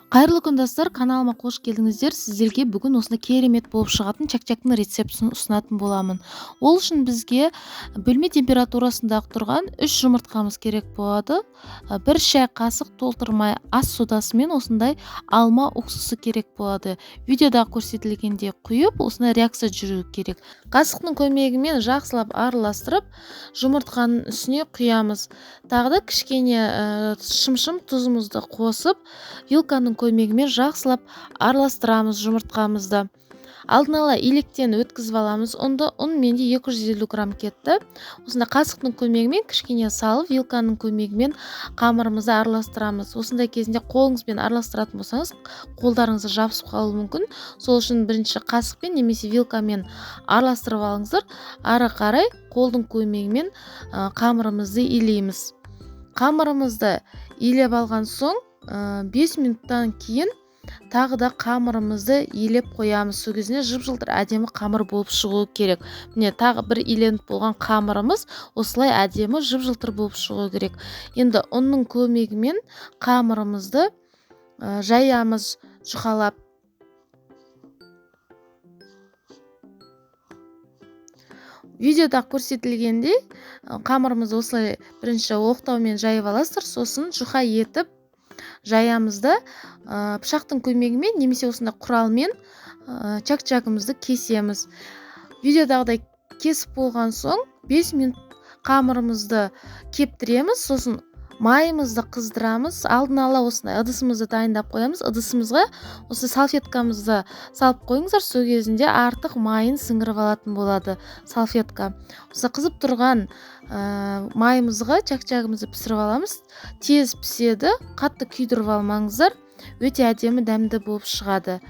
Қайырлы күн достар, каналыма қош келдіңіздер. Сіздерге бүгін осындай керемет болып шығатын чак-чактың рецептісін ұсынатын боламын. Ол үшін бізге бөлме температурасындағы тұрған 3 жұмыртқамыз керек болады. 1 шай қасық толтырмай ас содасымен осындай алма уксусы керек болады. Видеода көрсетілгендей құйып, осындай реакция жүру керек. Қасықтың көмегімен жақсылап араластырып, жұмыртқаның үстіне құямыз. Тағы да кішкене шым-шым тұзымызды қосып, вилканың көмегімен жақсылап араластырамыз жұмыртқамызды. Алдын ала електен өткізіп аламыз ұнды. Ұн менде 250 грамм кетті. Осында қасықтың көмегімен кішкене салып, вилканың көмегімен қамырымызды араластырамыз. Осындай кезінде қолыңызбен араластыратын болсаңыз, қолдарыңызды жабысып қалуы мүмкін. Сол үшін бірінші қасықпен немесе вилкамен араластырып алыңыздар. Ары қарай қолдың көмегімен қамырымызды илейміз. Қамырымызды илеп алған соң 5 минуттан кейін тағы да қамырымызды илеп қоямыз. Сол кезінде жып-жылтыр әдемі қамыр болып шығуы керек. Міне тағы бір иленіп болған қамырымыз осылай әдемі жып-жылтыр болып шығуы керек. Енді ұнның көмегімен қамырымызды жаямыз жұқалап. Видеода көрсетілгендей қамырымызды осылай бірінші оқтаумен жайып аласыздар, сосын жұқа етіп жаямызды пышақтың көмегімен немесе осындай құралмен чак-чагымызды кесеміз. Видеодағыдай кесіп болған соң 5 минут қамырымызды кептіреміз, сосын майымызды қыздырамыз. Алдын ала осындай ыдысымызды дайындап қоямыз. Ыдысымызға осы салфеткамызды салып қойыңыздар, сол кезінде артық майын сіңіріп алатын болады салфетка. Осы қызып тұрған майымызға чак-чагымызды пісіріп аламыз. Тез піседі, қатты күйдіріп алмаңыздар. Өте әдемі дәмді болып шығады.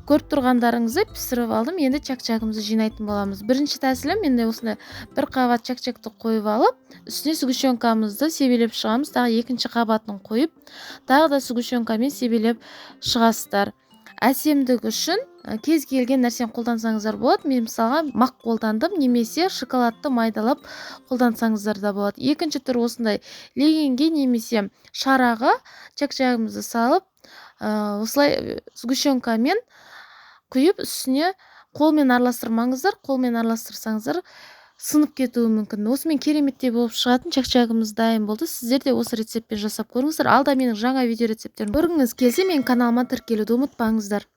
Көріп тұрғандарыңызды пісіріп алдым. Енді чак-чагымызды жинайтын боламыз. Бірінші тәсілім, енді осындай бір қабат чак-чакты қойып алып, үстіне сгущенкамызды себелеп шығамыз. Тағы екінші қабатын қойып, тағы да сгущенкамен себелеп шығасыздар. Әсемдік үшін кез келген нәрсені қолдансаңыздар болады. Мен мысалға мақ қолдандым, немесе шоколадты майдалап қолдансаңыздар да болады. Екінші түр осындай легенге немесе шараға чак-чагымызды салып, осылай сгущенкамен құйып, үстіне қолмен араластырмаңыздар. Қолмен араластырсаңыздар сынып кетуі мүмкін. Осымен кереметтей болып шығатын чак-чагымыз дайын болды. Сіздер де осы рецептпен жасап көріңіздер. Алда менің жаңа видео рецептерін көргіңіз келсе, менің каналыма тіркелуді ұмытпаңыздар.